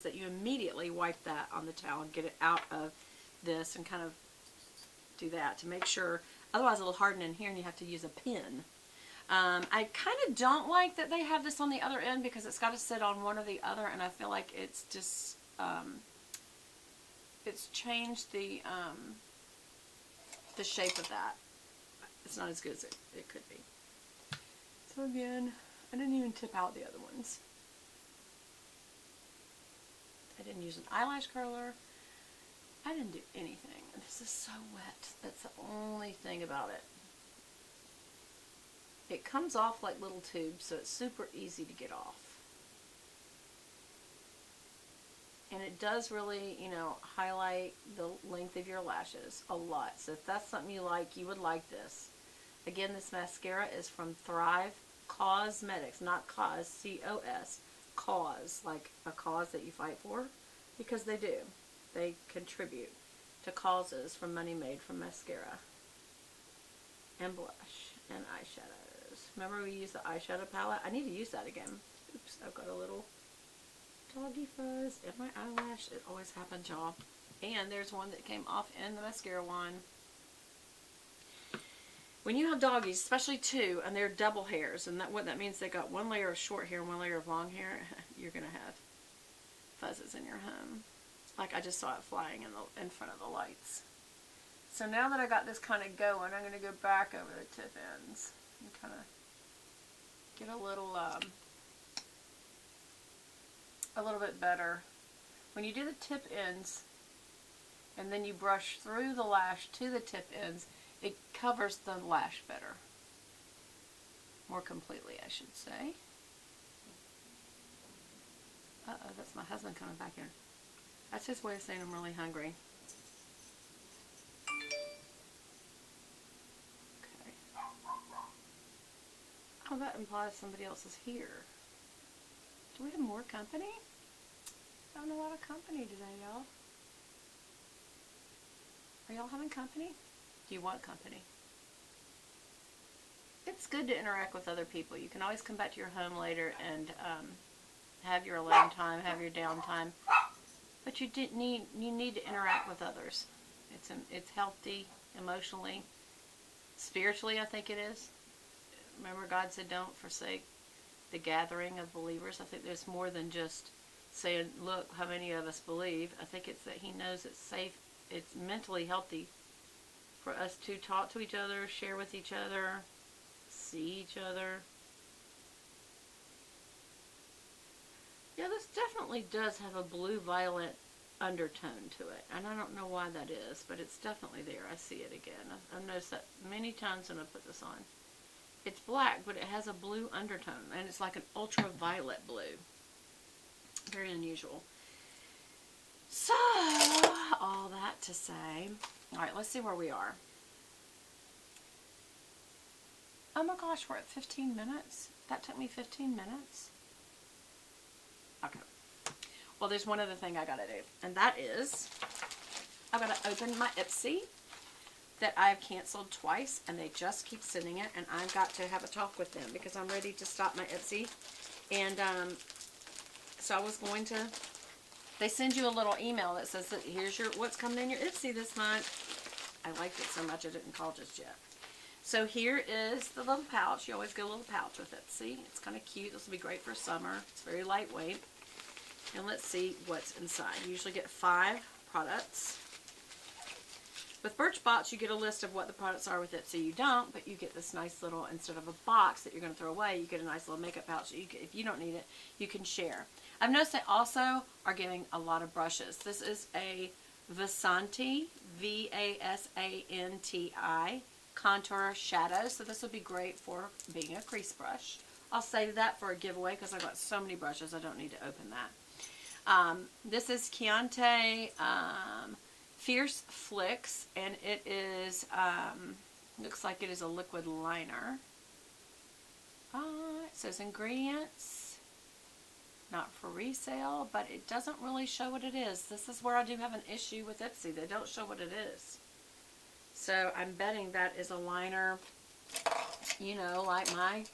that you immediately wipe that on the towel and get it out of this and kind of do that to make sure. Otherwise it'll harden in here and you have to use a pin. I kind of don't like that they have this on the other end because it's got to sit on one or the other, and I feel like it's just it's changed the shape of that. It's not as good as it could be. So again, I didn't even tip out the other ones. I didn't use an eyelash curler. I didn't do anything. This is so wet. That's the only thing about it. It comes off like little tubes, so it's super easy to get off. And it does really, you know, highlight the length of your lashes a lot. So if that's something you like, you would like this. Again, this mascara is from Thrive Cosmetics, not Cause, C-O-S, Cause, like a cause that you fight for, because they do. They contribute to causes from money made from mascara and blush and eyeshadows. Remember we used the eyeshadow palette? I need to use that again. Oops, I've got a little doggy fuzz in my eyelash. It always happens, y'all. And there's one that came off in the mascara one. When you have doggies, especially two, and they're double hairs, and what that means, they got one layer of short hair and one layer of long hair, you're going to have fuzzes in your home. Like I just saw it flying in front of the lights. So now that I got this kind of going, I'm going to go back over the tip ends and kind of get a little bit better. When you do the tip ends and then you brush through the lash to the tip ends, it covers the lash better. More completely, I should say. Uh-oh, that's my husband coming back here. That's his way of saying I'm really hungry. Okay. Oh, that implies somebody else is here. Do we have more company? Having a lot of company today, y'all. Are y'all having company? Do you want company? It's good to interact with other people. You can always come back to your home later and have your alone time, have your downtime. But you need to interact with others. It's healthy emotionally, spiritually. I think it is. Remember, God said, "Don't forsake the gathering of believers." I think there's more than just saying, "Look, how many of us believe." I think it's that He knows it's safe. It's mentally healthy for us to talk to each other, share with each other, see each other. Yeah, this definitely does have a blue-violet undertone to it. And I don't know why that is, but it's definitely there. I see it again. I've noticed that many times when I put this on. It's black, but it has a blue undertone. And it's like an ultraviolet blue. Very unusual. So, all that to say. Alright, let's see where we are. Oh my gosh, we're at 15 minutes. That took me 15 minutes. Okay. Well, there's one other thing I gotta do, and that is I've got to open my Ipsy that I've canceled twice, and they just keep sending it, and I've got to have a talk with them because I'm ready to stop my Ipsy. And so I was going to. They send you a little email that says that here's what's coming in your Ipsy this month. I liked it so much I didn't call just yet. So here is the little pouch. You always get a little pouch with Ipsy. It's kind of cute. This will be great for summer. It's very lightweight. And let's see what's inside. You usually get 5 products. With Birchbox, you get a list of what the products are with Ipsy. You don't, but you get this nice little, instead of a box that you're going to throw away, you get a nice little makeup pouch. If you don't need it, you can share. I've noticed they also are giving a lot of brushes. This is a Vasanti, V-A-S-A-N-T-I, contour shadow. So this would be great for being a crease brush. I'll save that for a giveaway because I've got so many brushes I don't need to open that. This is Chianti Fierce Flicks, and it is, looks like it is a liquid liner. It says ingredients, not for resale, but it doesn't really show what it is. This is where I do have an issue with Ipsy. They don't show what it is. So I'm betting that is a liner, you know, like my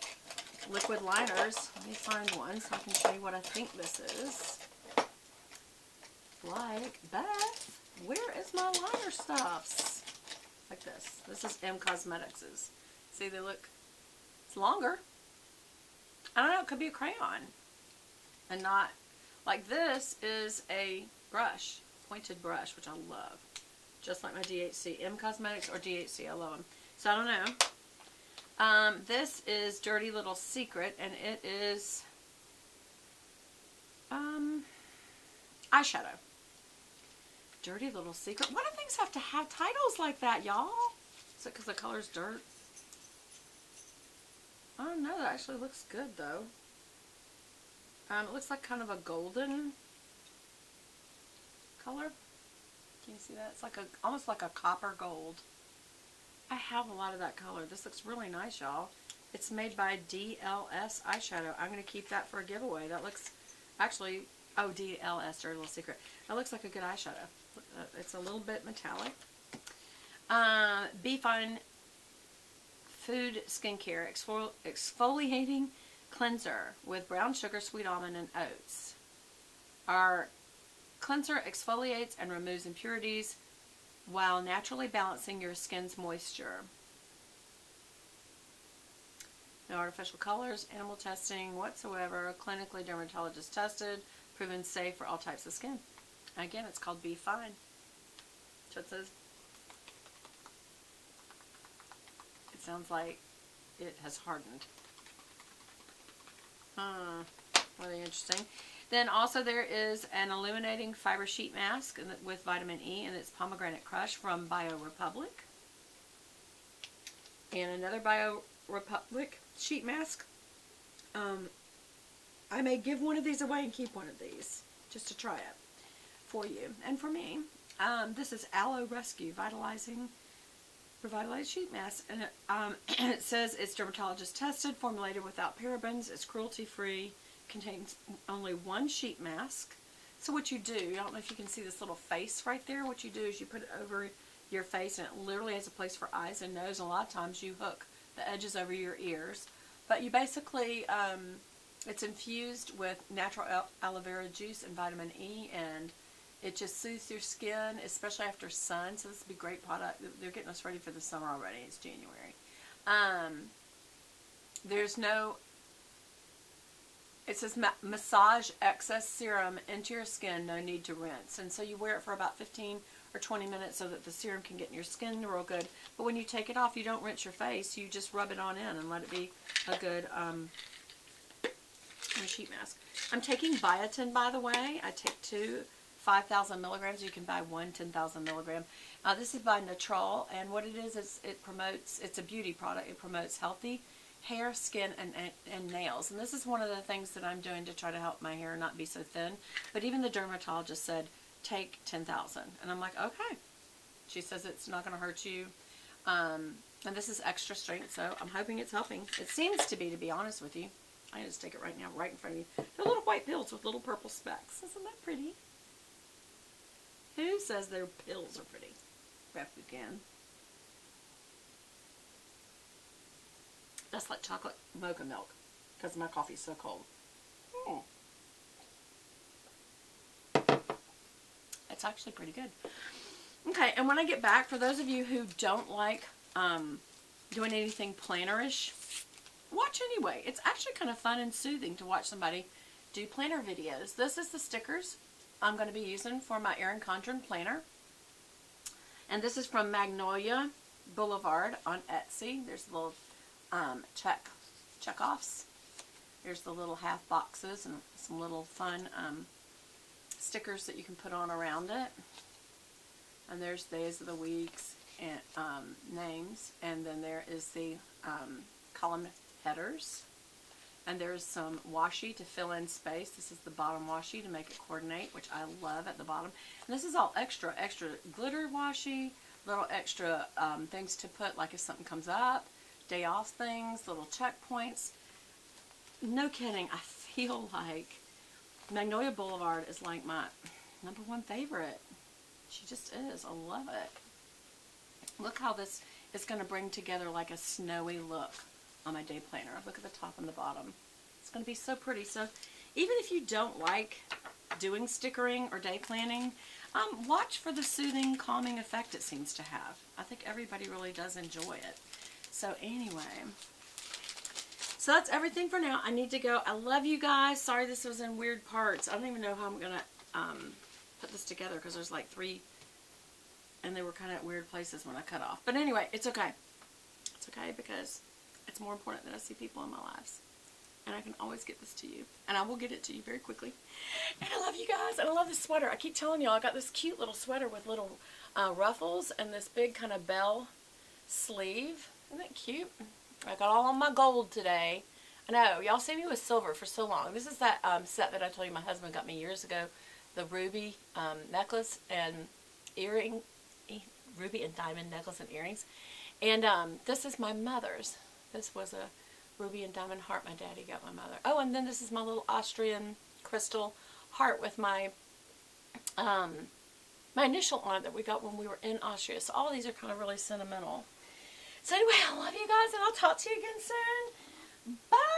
liquid liners. Let me find one so I can show you what I think this is. like, Beth, where is my liner stuffs? Like this. This is M Cosmetics's. See, they look, it's longer. I don't know, it could be a crayon. And not, like this is a brush, pointed brush, which I love. Just like my DHC. M Cosmetics or DHC, I love them. So I don't know. This is Dirty Little Secret, and it is eyeshadow. Dirty Little Secret. Why do things have to have titles like that, y'all? Is it because the color's dirt? I don't know. That actually looks good, though. It looks like kind of a golden color. Can you see that? It's like almost like a copper gold. I have a lot of that color. This looks really nice, y'all. It's made by DLS eyeshadow. I'm going to keep that for a giveaway. That looks actually, oh, DLS, Dirty Little Secret. That looks like a good eyeshadow. It's a little bit metallic. Be Fine Food Skincare Exfoliating Cleanser with brown sugar, sweet almond, and oats. Our cleanser exfoliates and removes impurities while naturally balancing your skin's moisture. No artificial colors, animal testing whatsoever, clinically dermatologist tested, proven safe for all types of skin. Again, it's called Be Fine. So it says, it sounds like it has hardened. Really interesting. Then also there is an illuminating fiber sheet mask with vitamin E, and it's Pomegranate Crush from Bio Republic. And another Bio Republic sheet mask. I may give one of these away and keep one of these just to try it for you and for me. This is Aloe Rescue Revitalized Sheet Mask, and it says it's dermatologist tested, formulated without parabens, it's cruelty free, contains only one sheet mask. So what you do, I don't know if you can see this little face right there, what you do is you put it over your face, and it literally has a place for eyes and nose, and a lot of times you hook the edges over your ears. But you basically, it's infused with natural aloe vera juice and vitamin E, and it just soothes your skin, especially after sun. So this would be a great product. They're getting us ready for the summer already. It's January. There's no, it says massage excess serum into your skin, no need to rinse. And so you wear it for about 15 or 20 minutes so that the serum can get in your skin real good. But when you take it off, you don't rinse your face. You just rub it on in and let it be a good sheet mask. I'm taking biotin, by the way. I take 2 5,000 milligrams. You can buy 1 10,000 milligram. This is by Natural, and what it is it promotes, it's a beauty product. It promotes healthy hair, skin, and nails. And this is one of the things that I'm doing to try to help my hair not be so thin. But even the dermatologist said, take 10,000. And I'm like, okay. She says it's not going to hurt you. And this is extra strength, so I'm hoping it's helping. It seems to be honest with you. I can just take it right now, right in front of you. They're little white pills with little purple specks. Isn't that pretty? Who says their pills are pretty? Beth Buchan. That's like chocolate mocha milk because my coffee's so cold. It's actually pretty good. Okay, and when I get back, for those of you who don't like doing anything plannerish, watch anyway. It's actually kind of fun and soothing to watch somebody do planner videos. This is the stickers I'm going to be using for my Erin Condren planner. And this is from Magnolia Boulevard on Etsy. There's little check-offs. There's the little half boxes and some little fun stickers that you can put on around it. And there's days of the weeks and names. And then there is the column headers. And there's some washi to fill in space. This is the bottom washi to make it coordinate, which I love at the bottom. And this is all extra glitter washi, little extra things to put, like if something comes up, day off things, little checkpoints. No kidding, I feel like Magnolia Boulevard is like my #1 favorite. She just is. I love it. Look how this is going to bring together like a snowy look on my day planner. Look at the top and the bottom. It's going to be so pretty. So even if you don't like doing stickering or day planning, watch for the soothing, calming effect it seems to have. I think everybody really does enjoy it. So anyway, so that's everything for now. I need to go. I love you guys. Sorry this was in weird parts. I don't even know how I'm going to put this together because there's like 3, and they were kind of at weird places when I cut off. But anyway, it's okay. It's okay because it's more important that I see people in my lives. And I can always get this to you. And I will get it to you very quickly. And I love you guys. And I love this sweater. I keep telling y'all I got this cute little sweater with little ruffles and this big kind of bell sleeve. Isn't that cute? I got all on my gold today. I know. Y'all see me with silver for so long. This is that set that I told you my husband got me years ago. The ruby necklace and earring. Ruby and diamond necklace and earrings. And this is my mother's. This was a ruby and diamond heart my daddy got my mother. Oh, and then this is my little Austrian crystal heart with my my initial on it that we got when we were in Austria. So all of these are kind of really sentimental. So anyway, I love you guys, and I'll talk to you again soon. Bye!